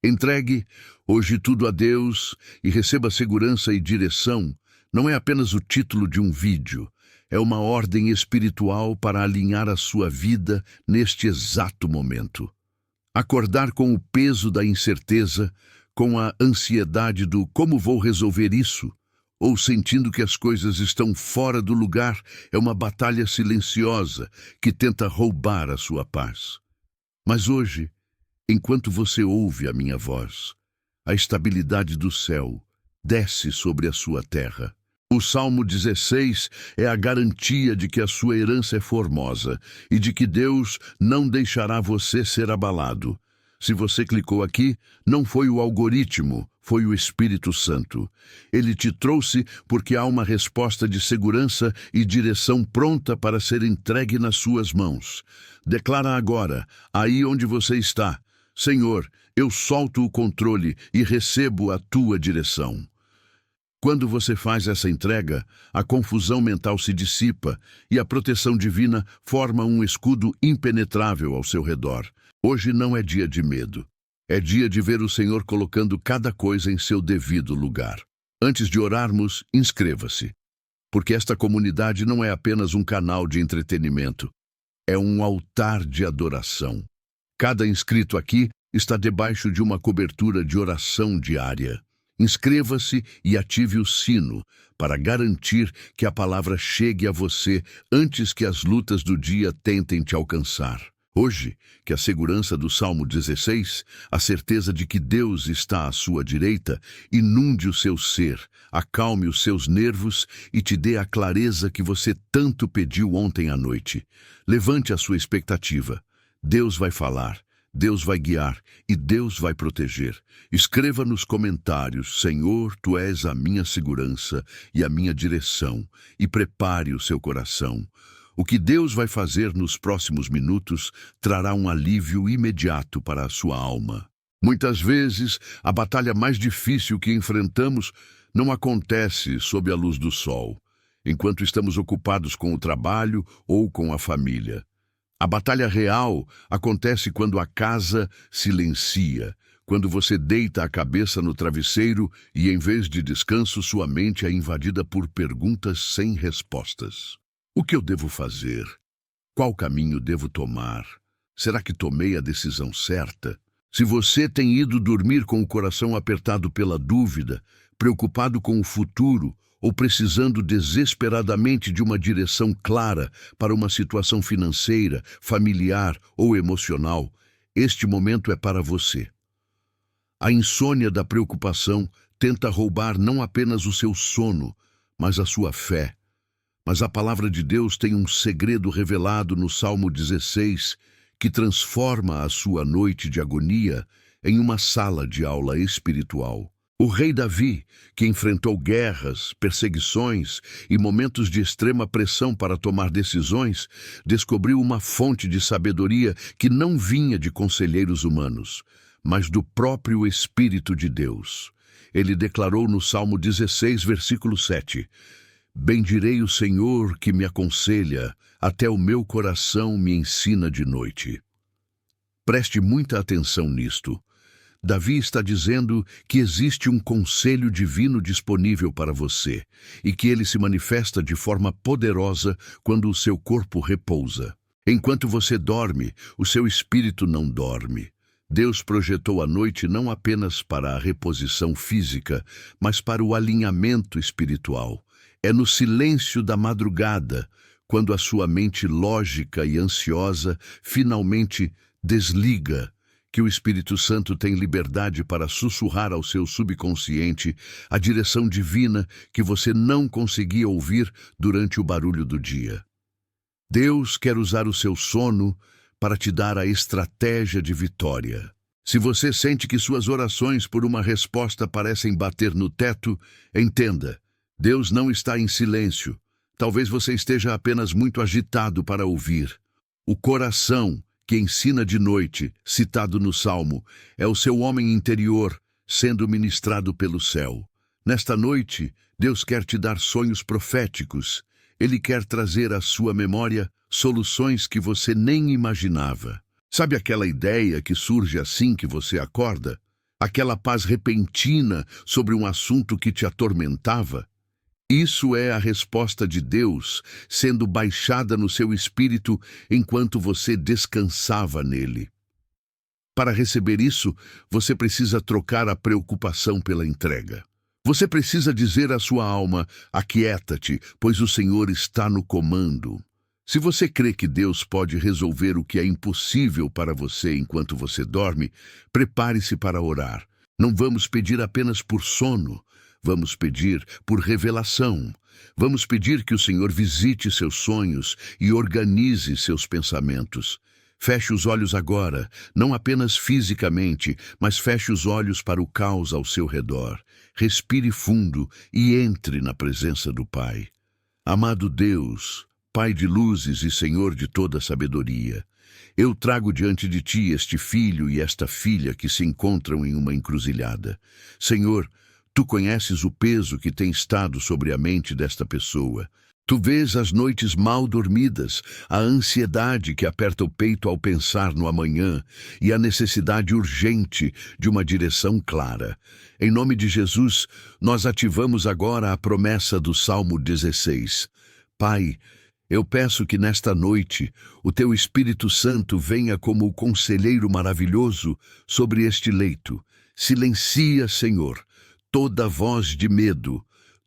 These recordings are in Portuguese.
Entregue hoje tudo a Deus e receba segurança e direção. Não é apenas o título de um vídeo, é uma ordem espiritual para alinhar a sua vida neste exato momento. Acordar com o peso da incerteza, com a ansiedade do como vou resolver isso, ou sentindo que as coisas estão fora do lugar, é uma batalha silenciosa que tenta roubar a sua paz. Mas hoje, enquanto você ouve a minha voz, a estabilidade do céu desce sobre a sua terra. O Salmo 16 é a garantia de que a sua herança é formosa e de que Deus não deixará você ser abalado. Se você clicou aqui, não foi o algoritmo, foi o Espírito Santo. Ele te trouxe porque há uma resposta de segurança e direção pronta para ser entregue nas suas mãos. Declara agora, aí onde você está: Senhor, eu solto o controle e recebo a tua direção. Quando você faz essa entrega, a confusão mental se dissipa e a proteção divina forma um escudo impenetrável ao seu redor. Hoje não é dia de medo. É dia de ver o Senhor colocando cada coisa em seu devido lugar. Antes de orarmos, inscreva-se, porque esta comunidade não é apenas um canal de entretenimento, é um altar de adoração. Cada inscrito aqui está debaixo de uma cobertura de oração diária. Inscreva-se e ative o sino para garantir que a palavra chegue a você antes que as lutas do dia tentem te alcançar. Hoje, que a segurança do Salmo 16, a certeza de que Deus está à sua direita, inunde o seu ser, acalme os seus nervos e te dê a clareza que você tanto pediu ontem à noite. Levante a sua expectativa. Deus vai falar. Deus vai guiar e Deus vai proteger. Escreva nos comentários: Senhor, Tu és a minha segurança e a minha direção, e prepare o seu coração. O que Deus vai fazer nos próximos minutos trará um alívio imediato para a sua alma. Muitas vezes, a batalha mais difícil que enfrentamos não acontece sob a luz do sol, enquanto estamos ocupados com o trabalho ou com a família. A batalha real acontece quando a casa silencia, quando você deita a cabeça no travesseiro e, em vez de descanso, sua mente é invadida por perguntas sem respostas. O que eu devo fazer? Qual caminho devo tomar? Será que tomei a decisão certa? Se você tem ido dormir com o coração apertado pela dúvida, preocupado com o futuro, ou precisando desesperadamente de uma direção clara para uma situação financeira, familiar ou emocional, este momento é para você. A insônia da preocupação tenta roubar não apenas o seu sono, mas a sua fé. Mas a palavra de Deus tem um segredo revelado no Salmo 16 que transforma a sua noite de agonia em uma sala de aula espiritual. O rei Davi, que enfrentou guerras, perseguições e momentos de extrema pressão para tomar decisões, descobriu uma fonte de sabedoria que não vinha de conselheiros humanos, mas do próprio Espírito de Deus. Ele declarou no Salmo 16, versículo 7, Bendirei o Senhor que me aconselha, até o meu coração me ensina de noite. Preste muita atenção nisto. Davi está dizendo que existe um conselho divino disponível para você e que ele se manifesta de forma poderosa quando o seu corpo repousa. Enquanto você dorme, o seu espírito não dorme. Deus projetou a noite não apenas para a reposição física, mas para o alinhamento espiritual. É no silêncio da madrugada, quando a sua mente lógica e ansiosa finalmente desliga, que o Espírito Santo tem liberdade para sussurrar ao seu subconsciente a direção divina que você não conseguia ouvir durante o barulho do dia. Deus quer usar o seu sono para te dar a estratégia de vitória. Se você sente que suas orações por uma resposta parecem bater no teto, entenda, Deus não está em silêncio. Talvez você esteja apenas muito agitado para ouvir. O coração que ensina de noite, citado no Salmo, é o seu homem interior sendo ministrado pelo céu. Nesta noite, Deus quer te dar sonhos proféticos. Ele quer trazer à sua memória soluções que você nem imaginava. Sabe aquela ideia que surge assim que você acorda? aquela paz repentina sobre um assunto que te atormentava. Isso é a resposta de Deus sendo baixada no seu espírito enquanto você descansava nele. Para receber isso, você precisa trocar a preocupação pela entrega. Você precisa dizer à sua alma: aquieta-te, pois o Senhor está no comando. Se você crê que Deus pode resolver o que é impossível para você enquanto você dorme, prepare-se para orar. Não vamos pedir apenas por sono, vamos pedir por revelação. Vamos pedir que o Senhor visite seus sonhos e organize seus pensamentos. Feche os olhos agora, não apenas fisicamente, mas feche os olhos para o caos ao seu redor. Respire fundo e entre na presença do Pai. Amado Deus, Pai de luzes e Senhor de toda sabedoria, eu trago diante de Ti este filho e esta filha que se encontram em uma encruzilhada. Senhor, Tu conheces o peso que tem estado sobre a mente desta pessoa. Tu vês as noites mal dormidas, a ansiedade que aperta o peito ao pensar no amanhã e a necessidade urgente de uma direção clara. Em nome de Jesus, nós ativamos agora a promessa do Salmo 16. Pai, eu peço que nesta noite o Teu Espírito Santo venha como o conselheiro maravilhoso sobre este leito. Silencia, Senhor, toda voz de medo,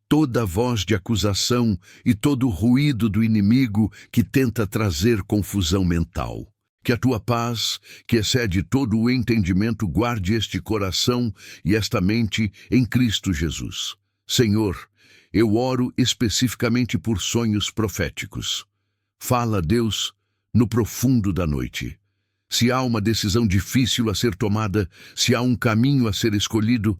toda voz de acusação e todo o ruído do inimigo que tenta trazer confusão mental. Que a Tua paz, que excede todo o entendimento, guarde este coração e esta mente em Cristo Jesus. Senhor, eu oro especificamente por sonhos proféticos. Fala, Deus, no profundo da noite. Se há uma decisão difícil a ser tomada, se há um caminho a ser escolhido,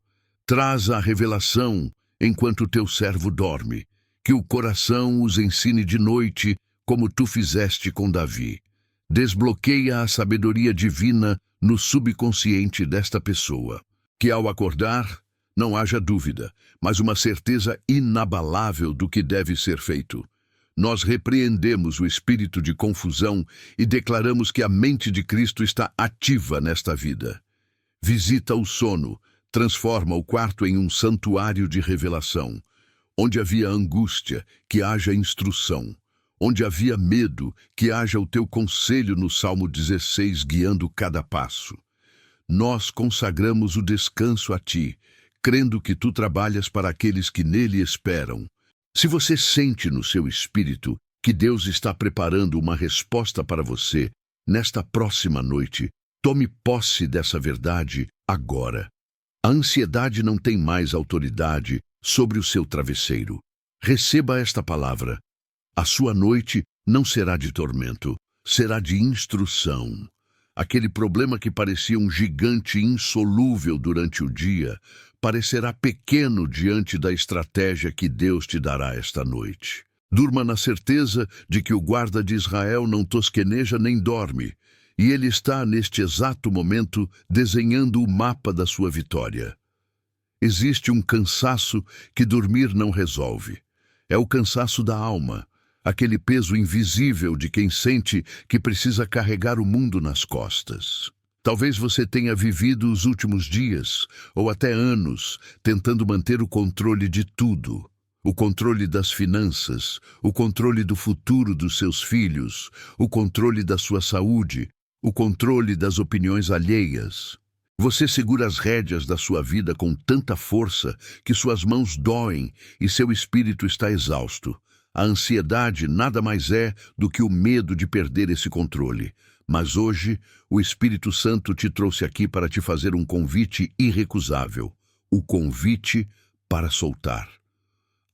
traz a revelação enquanto o Teu servo dorme. Que o coração os ensine de noite, como Tu fizeste com Davi. Desbloqueia a sabedoria divina no subconsciente desta pessoa. Que ao acordar, não haja dúvida, mas uma certeza inabalável do que deve ser feito. Nós repreendemos o espírito de confusão e declaramos que a mente de Cristo está ativa nesta vida. Visita o sono, transforma o quarto em um santuário de revelação. Onde havia angústia, que haja instrução. Onde havia medo, que haja o Teu conselho no Salmo 16 guiando cada passo. Nós consagramos o descanso a Ti, crendo que Tu trabalhas para aqueles que nele esperam. Se você sente no seu espírito que Deus está preparando uma resposta para você nesta próxima noite, tome posse dessa verdade agora. A ansiedade não tem mais autoridade sobre o seu travesseiro. Receba esta palavra. A sua noite não será de tormento, será de instrução. Aquele problema que parecia um gigante insolúvel durante o dia parecerá pequeno diante da estratégia que Deus te dará esta noite. Durma na certeza de que o guarda de Israel não tosqueneja nem dorme, e ele está neste exato momento desenhando o mapa da sua vitória. Existe um cansaço que dormir não resolve. É o cansaço da alma, aquele peso invisível de quem sente que precisa carregar o mundo nas costas. Talvez você tenha vivido os últimos dias, ou até anos, tentando manter o controle de tudo. O controle das finanças, o controle do futuro dos seus filhos, o controle da sua saúde, o controle das opiniões alheias. Você segura as rédeas da sua vida com tanta força que suas mãos doem e seu espírito está exausto. A ansiedade nada mais é do que o medo de perder esse controle. Mas hoje, o Espírito Santo te trouxe aqui para te fazer um convite irrecusável. O convite para soltar.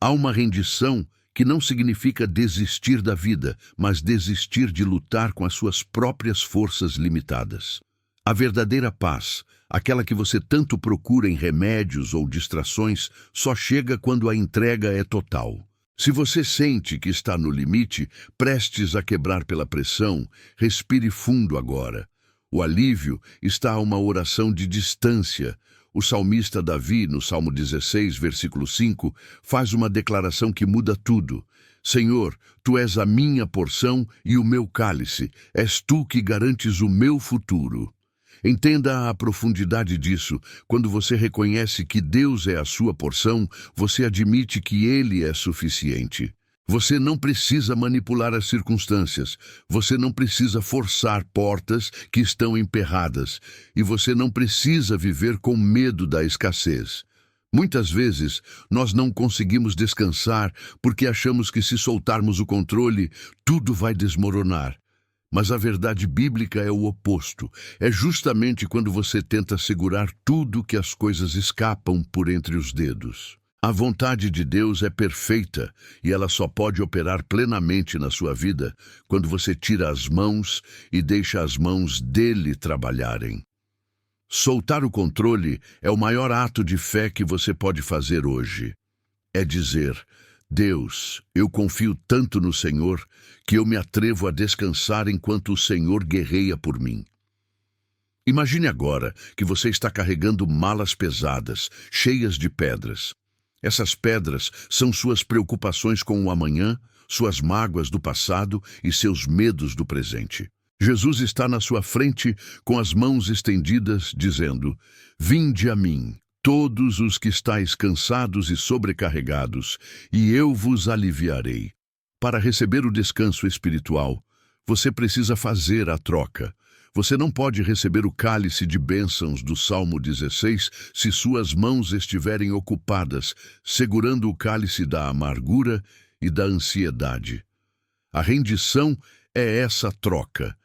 Há uma rendição que não significa desistir da vida, mas desistir de lutar com as suas próprias forças limitadas. A verdadeira paz, aquela que você tanto procura em remédios ou distrações, só chega quando a entrega é total. Se você sente que está no limite, prestes a quebrar pela pressão, respire fundo agora. O alívio está a uma oração de distância. O salmista Davi, no Salmo 16, versículo 5, faz uma declaração que muda tudo. Senhor, Tu és a minha porção e o meu cálice, és Tu que garantes o meu futuro. Entenda a profundidade disso. Quando você reconhece que Deus é a sua porção, você admite que Ele é suficiente. Você não precisa manipular as circunstâncias. Você não precisa forçar portas que estão emperradas. E você não precisa viver com medo da escassez. Muitas vezes, nós não conseguimos descansar porque achamos que se soltarmos o controle, tudo vai desmoronar. Mas a verdade bíblica é o oposto. É justamente quando você tenta segurar tudo que as coisas escapam por entre os dedos. A vontade de Deus é perfeita e ela só pode operar plenamente na sua vida quando você tira as mãos e deixa as mãos dele trabalharem. Soltar o controle é o maior ato de fé que você pode fazer hoje. É dizer: Deus, eu confio tanto no Senhor que eu me atrevo a descansar enquanto o Senhor guerreia por mim. Imagine agora que você está carregando malas pesadas, cheias de pedras. Essas pedras são suas preocupações com o amanhã, suas mágoas do passado e seus medos do presente. Jesus está na sua frente com as mãos estendidas, dizendo: Vinde a mim, todos os que estáis cansados e sobrecarregados, e eu vos aliviarei. Para receber o descanso espiritual, você precisa fazer a troca. Você não pode receber o cálice de bênçãos do Salmo 16 se suas mãos estiverem ocupadas, segurando o cálice da amargura e da ansiedade. A rendição é essa troca.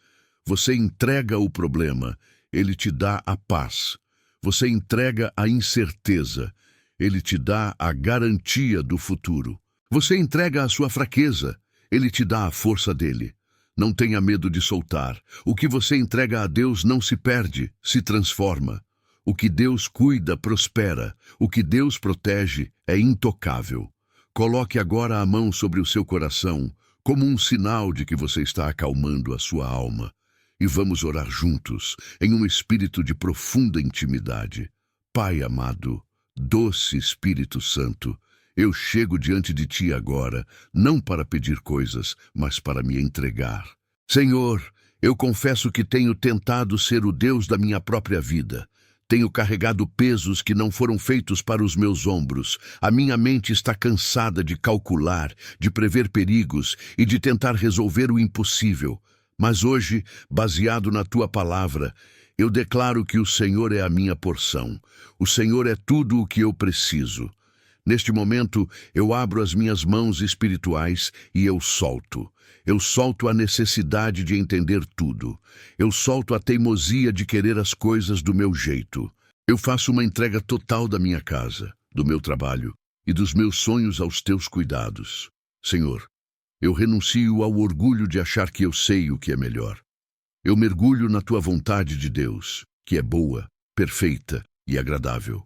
Você entrega o problema, ele te dá a paz. Você entrega a incerteza, ele te dá a garantia do futuro. Você entrega a sua fraqueza, ele te dá a força dele. Não tenha medo de soltar. O que você entrega a Deus não se perde, se transforma. O que Deus cuida, prospera. O que Deus protege é intocável. Coloque agora a mão sobre o seu coração, como um sinal de que você está acalmando a sua alma. E vamos orar juntos, em um espírito de profunda intimidade. Pai amado, doce Espírito Santo, eu chego diante de Ti agora, não para pedir coisas, mas para me entregar. Senhor, eu confesso que tenho tentado ser o Deus da minha própria vida. Tenho carregado pesos que não foram feitos para os meus ombros. A minha mente está cansada de calcular, de prever perigos e de tentar resolver o impossível. Mas hoje, baseado na Tua palavra, eu declaro que o Senhor é a minha porção. O Senhor é tudo o que eu preciso. Neste momento, eu abro as minhas mãos espirituais e eu solto. Eu solto a necessidade de entender tudo. Eu solto a teimosia de querer as coisas do meu jeito. Eu faço uma entrega total da minha casa, do meu trabalho e dos meus sonhos aos Teus cuidados. Senhor, eu renuncio ao orgulho de achar que eu sei o que é melhor. Eu mergulho na Tua vontade de Deus, que é boa, perfeita e agradável.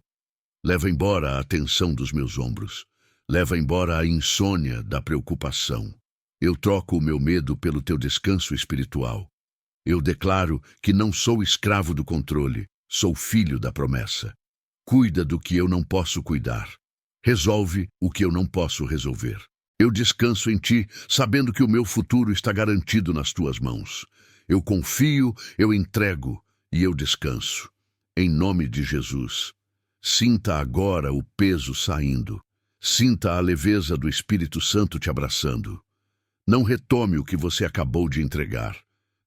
Leva embora a tensão dos meus ombros. Leva embora a insônia da preocupação. Eu troco o meu medo pelo Teu descanso espiritual. Eu declaro que não sou escravo do controle, sou filho da promessa. Cuida do que eu não posso cuidar. Resolve o que eu não posso resolver. Eu descanso em Ti, sabendo que o meu futuro está garantido nas Tuas mãos. Eu confio, eu entrego e eu descanso. Em nome de Jesus. Sinta agora o peso saindo. Sinta a leveza do Espírito Santo te abraçando. Não retome o que você acabou de entregar.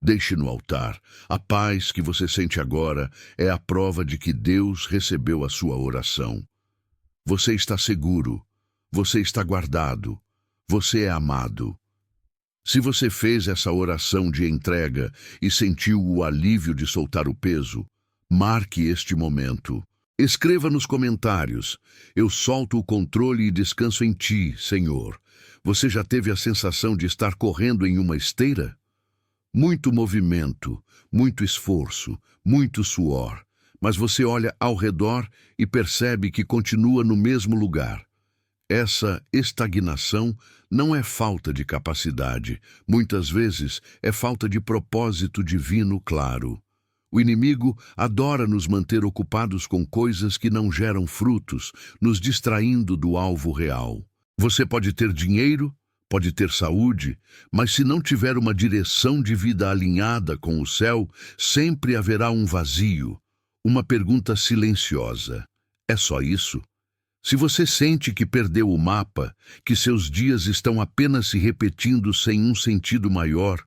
Deixe no altar. A paz que você sente agora é a prova de que Deus recebeu a sua oração. Você está seguro. Você está guardado. Você é amado. Se você fez essa oração de entrega e sentiu o alívio de soltar o peso, marque este momento. Escreva nos comentários: eu solto o controle e descanso em Ti, Senhor. Você já teve a sensação de estar correndo em uma esteira? Muito movimento, muito esforço, muito suor, mas você olha ao redor e percebe que continua no mesmo lugar. Essa estagnação não é falta de capacidade, muitas vezes é falta de propósito divino claro. O inimigo adora nos manter ocupados com coisas que não geram frutos, nos distraindo do alvo real. Você pode ter dinheiro, pode ter saúde, mas se não tiver uma direção de vida alinhada com o céu, sempre haverá um vazio, uma pergunta silenciosa. É só isso? Se você sente que perdeu o mapa, que seus dias estão apenas se repetindo sem um sentido maior,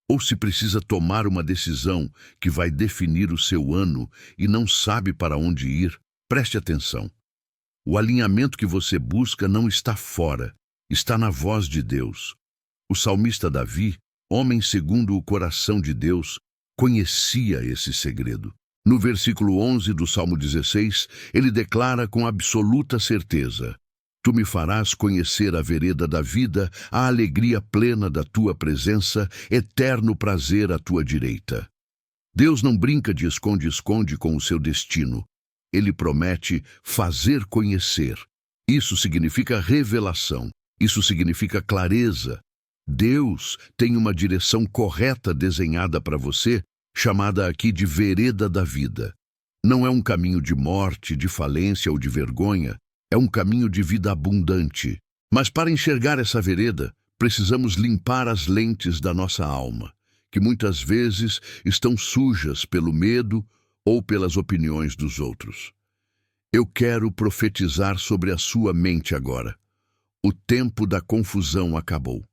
ou se precisa tomar uma decisão que vai definir o seu ano e não sabe para onde ir, preste atenção. O alinhamento que você busca não está fora, está na voz de Deus. O salmista Davi, homem segundo o coração de Deus, conhecia esse segredo. No versículo 11 do Salmo 16, ele declara com absoluta certeza: Tu me farás conhecer a vereda da vida, a alegria plena da tua presença, eterno prazer à tua direita. Deus não brinca de esconde-esconde com o seu destino. Ele promete fazer conhecer. Isso significa revelação. Isso significa clareza. Deus tem uma direção correta desenhada para você, chamada aqui de vereda da vida. Não é um caminho de morte, de falência ou de vergonha. É um caminho de vida abundante. Mas para enxergar essa vereda, precisamos limpar as lentes da nossa alma, que muitas vezes estão sujas pelo medo ou pelas opiniões dos outros. Eu quero profetizar sobre a sua mente agora. O tempo da confusão acabou.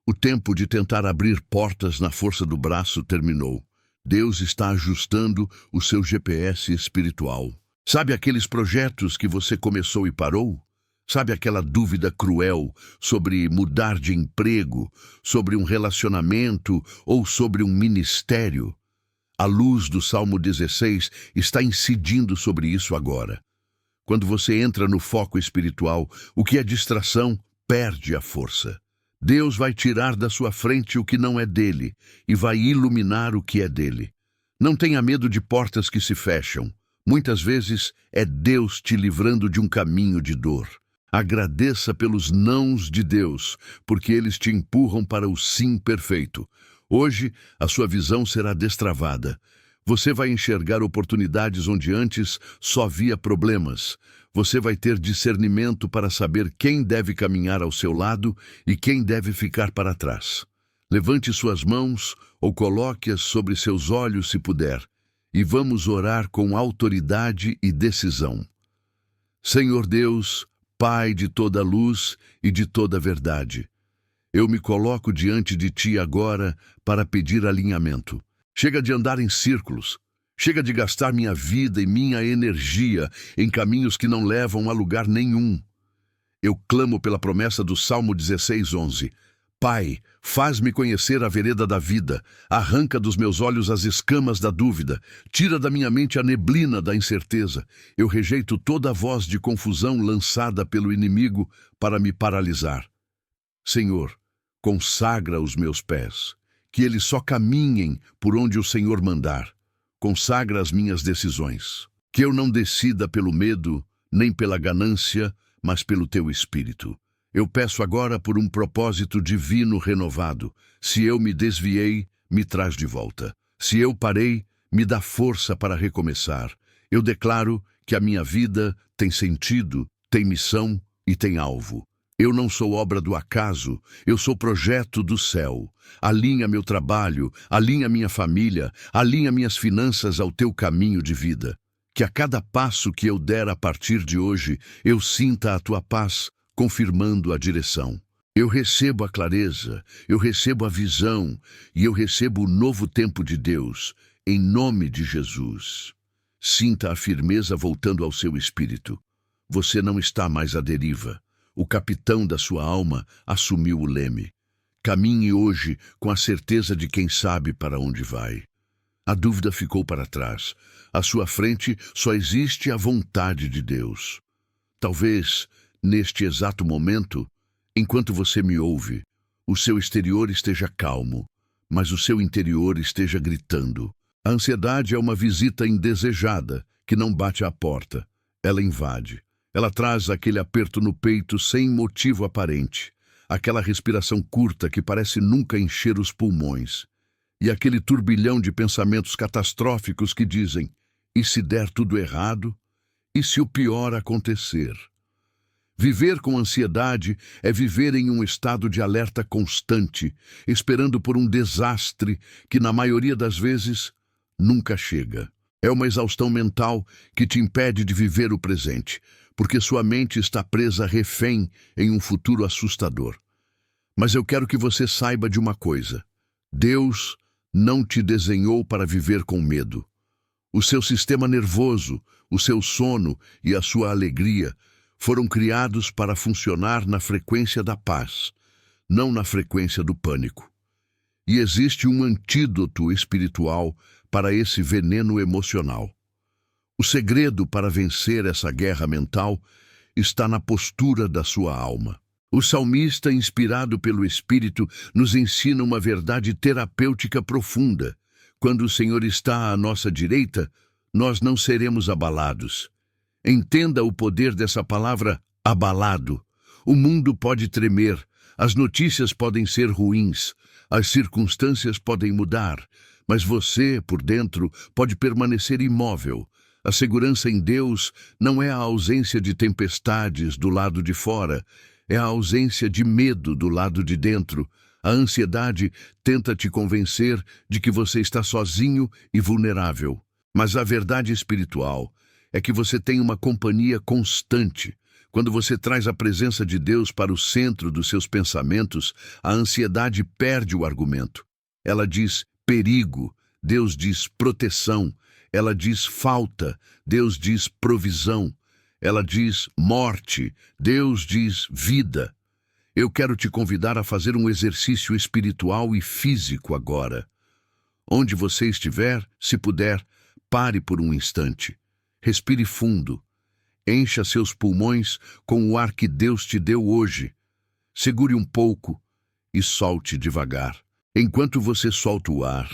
O tempo de tentar abrir portas na força do braço terminou. Deus está ajustando o seu GPS espiritual. Sabe aqueles projetos que você começou e parou? Sabe aquela dúvida cruel sobre mudar de emprego, sobre um relacionamento ou sobre um ministério? A luz do Salmo 16 está incidindo sobre isso agora. Quando você entra no foco espiritual, o que é distração perde a força. Deus vai tirar da sua frente o que não é dele e vai iluminar o que é dele. Não tenha medo de portas que se fecham. Muitas vezes é Deus te livrando de um caminho de dor. Agradeça pelos nãos de Deus, porque eles te empurram para o sim perfeito. Hoje, a sua visão será destravada. Você vai enxergar oportunidades onde antes só via problemas. Você vai ter discernimento para saber quem deve caminhar ao seu lado e quem deve ficar para trás. Levante suas mãos ou coloque-as sobre seus olhos se puder, e vamos orar com autoridade e decisão. Senhor Deus, Pai de toda luz e de toda verdade, eu me coloco diante de Ti agora para pedir alinhamento. Chega de andar em círculos. Chega de gastar minha vida e minha energia em caminhos que não levam a lugar nenhum. Eu clamo pela promessa do Salmo 16:11. Pai, faz-me conhecer a vereda da vida, arranca dos meus olhos as escamas da dúvida, tira da minha mente a neblina da incerteza. Eu rejeito toda voz de confusão lançada pelo inimigo para me paralisar. Senhor, consagra os meus pés, que eles só caminhem por onde o Senhor mandar. Consagra as minhas decisões, que eu não decida pelo medo, nem pela ganância, mas pelo Teu Espírito. Eu peço agora por um propósito divino renovado. Se eu me desviei, me traz de volta. Se eu parei, me dá força para recomeçar. Eu declaro que a minha vida tem sentido, tem missão e tem alvo. Eu não sou obra do acaso, eu sou projeto do céu. Alinha meu trabalho, alinha minha família, alinha minhas finanças ao Teu caminho de vida. Que a cada passo que eu der a partir de hoje, eu sinta a Tua paz, confirmando a direção. Eu recebo a clareza, eu recebo a visão e eu recebo o novo tempo de Deus, em nome de Jesus. Sinta a firmeza voltando ao seu espírito. Você não está mais à deriva. O capitão da sua alma assumiu o leme. Caminhe hoje com a certeza de quem sabe para onde vai. A dúvida ficou para trás. À sua frente só existe a vontade de Deus. Talvez, neste exato momento, enquanto você me ouve, o seu exterior esteja calmo, mas o seu interior esteja gritando. A ansiedade é uma visita indesejada que não bate à porta. Ela invade. Ela traz aquele aperto no peito sem motivo aparente, aquela respiração curta que parece nunca encher os pulmões, e aquele turbilhão de pensamentos catastróficos que dizem: e se der tudo errado? E se o pior acontecer? Viver com ansiedade é viver em um estado de alerta constante, esperando por um desastre que, na maioria das vezes, nunca chega. É uma exaustão mental que te impede de viver o presente, porque sua mente está presa refém em um futuro assustador. Mas eu quero que você saiba de uma coisa: Deus não te desenhou para viver com medo. O seu sistema nervoso, o seu sono e a sua alegria foram criados para funcionar na frequência da paz, não na frequência do pânico. E existe um antídoto espiritual para esse veneno emocional. O segredo para vencer essa guerra mental está na postura da sua alma. O salmista, inspirado pelo Espírito, nos ensina uma verdade terapêutica profunda. Quando o Senhor está à nossa direita, nós não seremos abalados. Entenda o poder dessa palavra abalado. O mundo pode tremer, as notícias podem ser ruins, as circunstâncias podem mudar, mas você, por dentro, pode permanecer imóvel. A segurança em Deus não é a ausência de tempestades do lado de fora, é a ausência de medo do lado de dentro. A ansiedade tenta te convencer de que você está sozinho e vulnerável. Mas a verdade espiritual é que você tem uma companhia constante. Quando você traz a presença de Deus para o centro dos seus pensamentos, a ansiedade perde o argumento. Ela diz perigo, Deus diz proteção. Ela diz falta, Deus diz provisão. Ela diz morte, Deus diz vida. Eu quero te convidar a fazer um exercício espiritual e físico agora. Onde você estiver, se puder, pare por um instante. Respire fundo. Encha seus pulmões com o ar que Deus te deu hoje. Segure um pouco e solte devagar. Enquanto você solta o ar,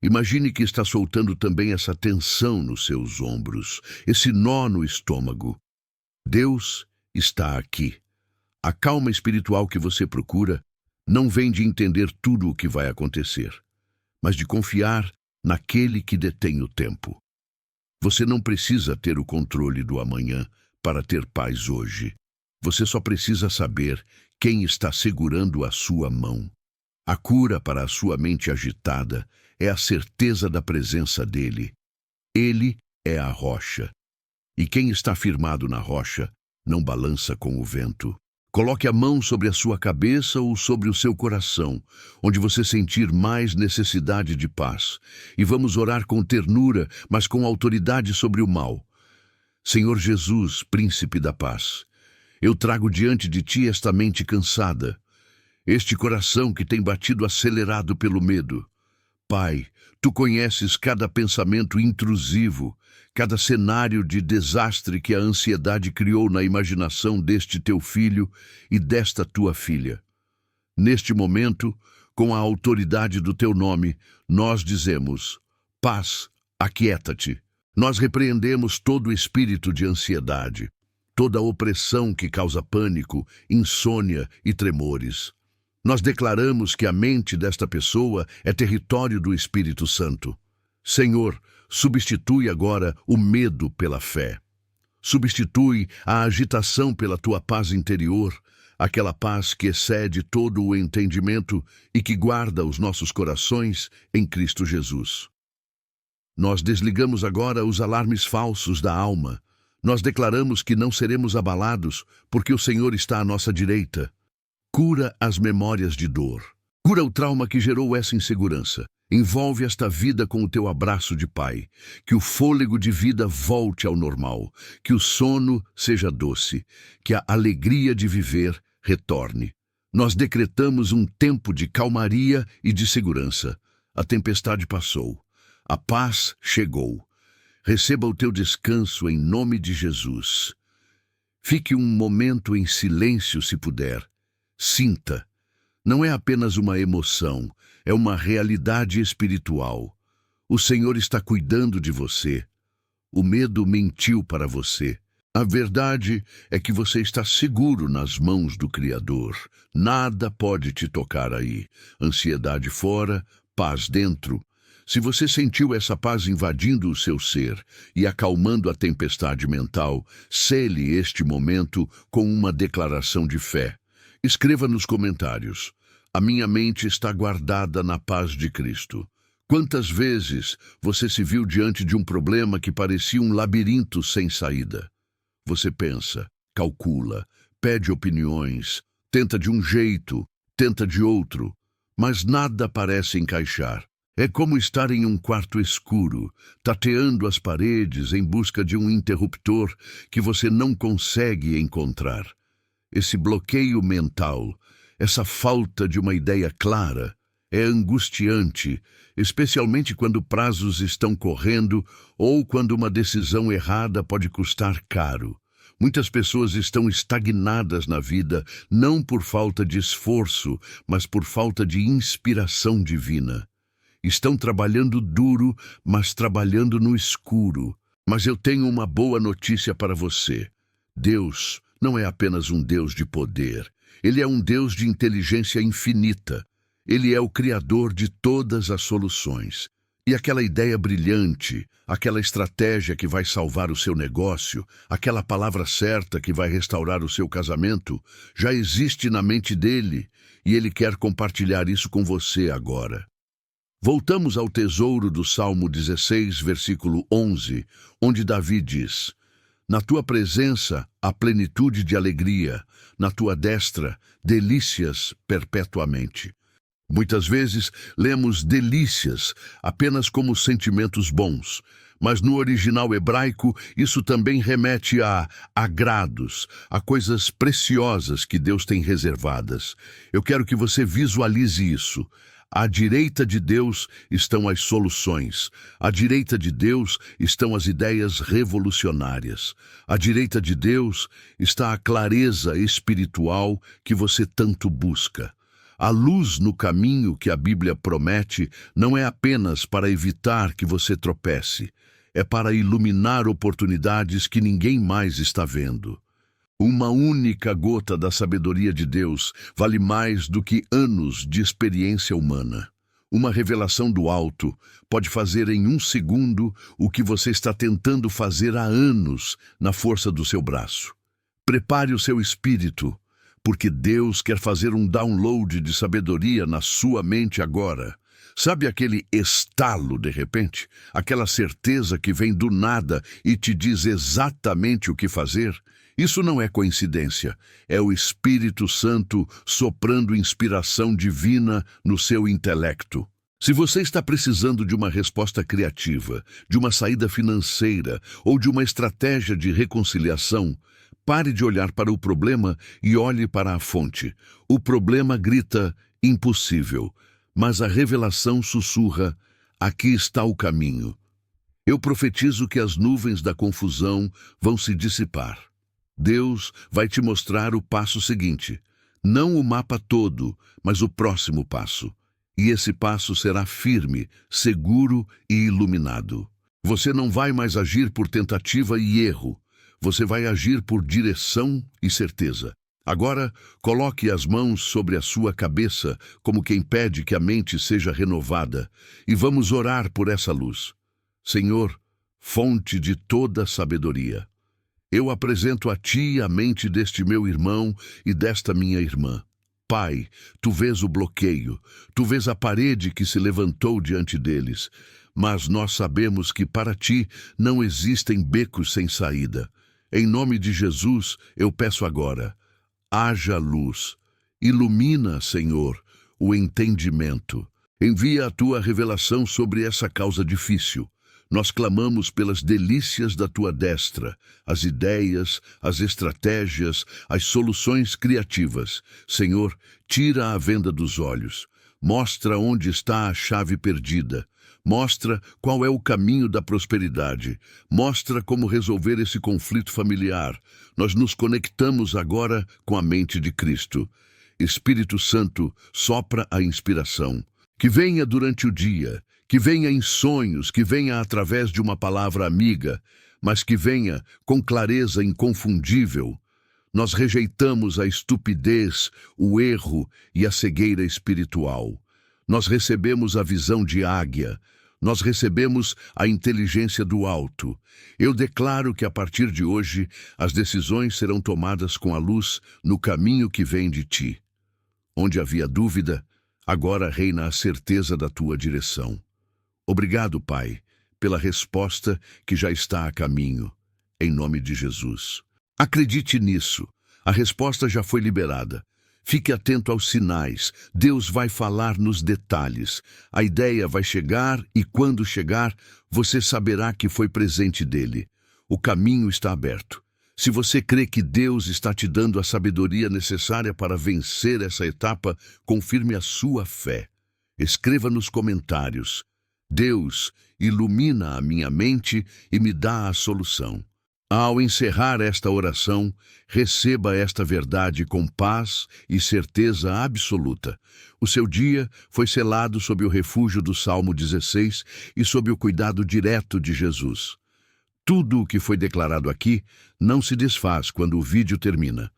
imagine que está soltando também essa tensão nos seus ombros, esse nó no estômago. Deus está aqui. A calma espiritual que você procura não vem de entender tudo o que vai acontecer, mas de confiar naquele que detém o tempo. Você não precisa ter o controle do amanhã para ter paz hoje. Você só precisa saber quem está segurando a sua mão. A cura para a sua mente agitada é a certeza da presença dele. Ele é a rocha. E quem está firmado na rocha não balança com o vento. Coloque a mão sobre a sua cabeça ou sobre o seu coração, onde você sentir mais necessidade de paz. E vamos orar com ternura, mas com autoridade sobre o mal. Senhor Jesus, príncipe da paz, eu trago diante de ti esta mente cansada, este coração que tem batido acelerado pelo medo. Pai, tu conheces cada pensamento intrusivo, cada cenário de desastre que a ansiedade criou na imaginação deste teu filho e desta tua filha. Neste momento, com a autoridade do teu nome, nós dizemos: paz, aquieta-te. Nós repreendemos todo o espírito de ansiedade, toda a opressão que causa pânico, insônia e tremores. Nós declaramos que a mente desta pessoa é território do Espírito Santo. Senhor, substitui agora o medo pela fé. Substitui a agitação pela tua paz interior, aquela paz que excede todo o entendimento e que guarda os nossos corações em Cristo Jesus. Nós desligamos agora os alarmes falsos da alma. Nós declaramos que não seremos abalados, porque o Senhor está à nossa direita. Cura as memórias de dor. Cura o trauma que gerou essa insegurança. Envolve esta vida com o teu abraço de pai. Que o fôlego de vida volte ao normal. Que o sono seja doce. Que a alegria de viver retorne. Nós decretamos um tempo de calmaria e de segurança. A tempestade passou. A paz chegou. Receba o teu descanso em nome de Jesus. Fique um momento em silêncio se puder. Sinta. Não é apenas uma emoção, é uma realidade espiritual. O Senhor está cuidando de você. O medo mentiu para você. A verdade é que você está seguro nas mãos do Criador. Nada pode te tocar aí. Ansiedade fora, paz dentro. Se você sentiu essa paz invadindo o seu ser e acalmando a tempestade mental, sele este momento com uma declaração de fé. Escreva nos comentários: a minha mente está guardada na paz de Cristo. Quantas vezes você se viu diante de um problema que parecia um labirinto sem saída? Você pensa, calcula, pede opiniões, tenta de um jeito, tenta de outro, mas nada parece encaixar. É como estar em um quarto escuro, tateando as paredes em busca de um interruptor que você não consegue encontrar. Esse bloqueio mental, essa falta de uma ideia clara, é angustiante, especialmente quando prazos estão correndo ou quando uma decisão errada pode custar caro. Muitas pessoas estão estagnadas na vida, não por falta de esforço, mas por falta de inspiração divina. Estão trabalhando duro, mas trabalhando no escuro. Mas eu tenho uma boa notícia para você. Deus não é apenas um Deus de poder. Ele é um Deus de inteligência infinita. Ele é o Criador de todas as soluções. E aquela ideia brilhante, aquela estratégia que vai salvar o seu negócio, aquela palavra certa que vai restaurar o seu casamento, já existe na mente dele, e ele quer compartilhar isso com você agora. Voltamos ao tesouro do Salmo 16, versículo 11, onde Davi diz: na tua presença há plenitude de alegria, na tua destra delícias perpetuamente. Muitas vezes lemos delícias apenas como sentimentos bons, mas no original hebraico isso também remete a agrados, a coisas preciosas que Deus tem reservadas. Eu quero que você visualize isso. À direita de Deus estão as soluções. À direita de Deus estão as ideias revolucionárias. À direita de Deus está a clareza espiritual que você tanto busca. A luz no caminho que a Bíblia promete não é apenas para evitar que você tropece, é para iluminar oportunidades que ninguém mais está vendo. Uma única gota da sabedoria de Deus vale mais do que anos de experiência humana. Uma revelação do alto pode fazer em um segundo o que você está tentando fazer há anos na força do seu braço. Prepare o seu espírito, porque Deus quer fazer um download de sabedoria na sua mente agora. Sabe aquele estalo de repente? Aquela certeza que vem do nada e te diz exatamente o que fazer? Isso não é coincidência, é o Espírito Santo soprando inspiração divina no seu intelecto. Se você está precisando de uma resposta criativa, de uma saída financeira ou de uma estratégia de reconciliação, pare de olhar para o problema e olhe para a fonte. O problema grita impossível, mas a revelação sussurra: aqui está o caminho. Eu profetizo que as nuvens da confusão vão se dissipar. Deus vai te mostrar o passo seguinte, não o mapa todo, mas o próximo passo. E esse passo será firme, seguro e iluminado. Você não vai mais agir por tentativa e erro. Você vai agir por direção e certeza. Agora, coloque as mãos sobre a sua cabeça, como quem pede que a mente seja renovada, e vamos orar por essa luz. Senhor, fonte de toda sabedoria, eu apresento a Ti a mente deste meu irmão e desta minha irmã. Pai, Tu vês o bloqueio, Tu vês a parede que se levantou diante deles, mas nós sabemos que para Ti não existem becos sem saída. Em nome de Jesus, eu peço agora, haja luz, ilumina, Senhor, o entendimento. Envia a Tua revelação sobre essa causa difícil. Nós clamamos pelas delícias da Tua destra, as ideias, as estratégias, as soluções criativas. Senhor, tira a venda dos olhos. Mostra onde está a chave perdida. Mostra qual é o caminho da prosperidade. Mostra como resolver esse conflito familiar. Nós nos conectamos agora com a mente de Cristo. Espírito Santo, sopra a inspiração. Que venha durante o dia, que venha em sonhos, que venha através de uma palavra amiga, mas que venha com clareza inconfundível. Nós rejeitamos a estupidez, o erro e a cegueira espiritual. Nós recebemos a visão de águia. Nós recebemos a inteligência do alto. Eu declaro que a partir de hoje as decisões serão tomadas com a luz no caminho que vem de ti. Onde havia dúvida, agora reina a certeza da tua direção. Obrigado, Pai, pela resposta que já está a caminho, em nome de Jesus. Acredite nisso, a resposta já foi liberada. Fique atento aos sinais, Deus vai falar nos detalhes. A ideia vai chegar e quando chegar, você saberá que foi presente dele. O caminho está aberto. Se você crê que Deus está te dando a sabedoria necessária para vencer essa etapa, confirme a sua fé. Escreva nos comentários: Deus ilumina a minha mente e me dá a solução. Ao encerrar esta oração, receba esta verdade com paz e certeza absoluta. O seu dia foi selado sob o refúgio do Salmo 16 e sob o cuidado direto de Jesus. Tudo o que foi declarado aqui não se desfaz quando o vídeo termina.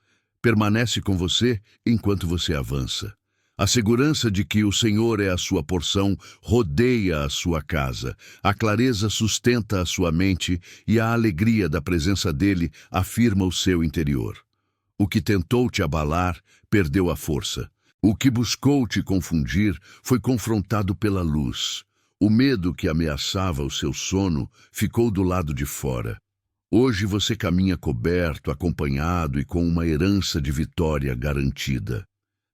Permanece com você enquanto você avança. A segurança de que o Senhor é a sua porção rodeia a sua casa. A clareza sustenta a sua mente e a alegria da presença dele afirma o seu interior. O que tentou te abalar perdeu a força. O que buscou te confundir foi confrontado pela luz. O medo que ameaçava o seu sono ficou do lado de fora. Hoje você caminha coberto, acompanhado e com uma herança de vitória garantida.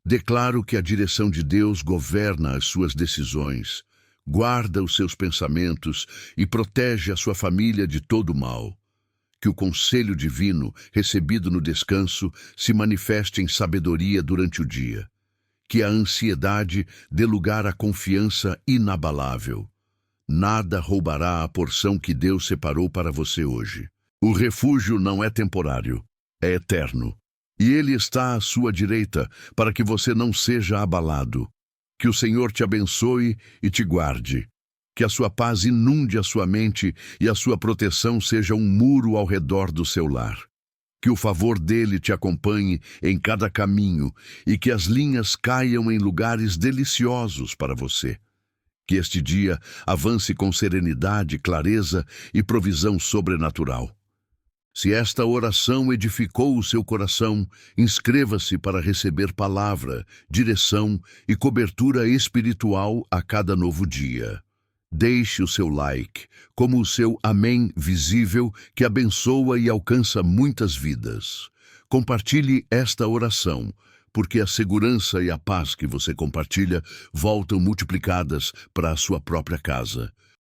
Declaro que a direção de Deus governa as suas decisões, guarda os seus pensamentos e protege a sua família de todo mal. Que o conselho divino, recebido no descanso, se manifeste em sabedoria durante o dia. Que a ansiedade dê lugar à confiança inabalável. Nada roubará a porção que Deus separou para você hoje. O refúgio não é temporário, é eterno. E ele está à sua direita, para que você não seja abalado. Que o Senhor te abençoe e te guarde. Que a sua paz inunde a sua mente e a sua proteção seja um muro ao redor do seu lar. Que o favor dele te acompanhe em cada caminho e que as linhas caiam em lugares deliciosos para você. Que este dia avance com serenidade, clareza e provisão sobrenatural. Se esta oração edificou o seu coração, inscreva-se para receber palavra, direção e cobertura espiritual a cada novo dia. Deixe o seu like, como o seu amém visível que abençoa e alcança muitas vidas. Compartilhe esta oração, porque a segurança e a paz que você compartilha voltam multiplicadas para a sua própria casa.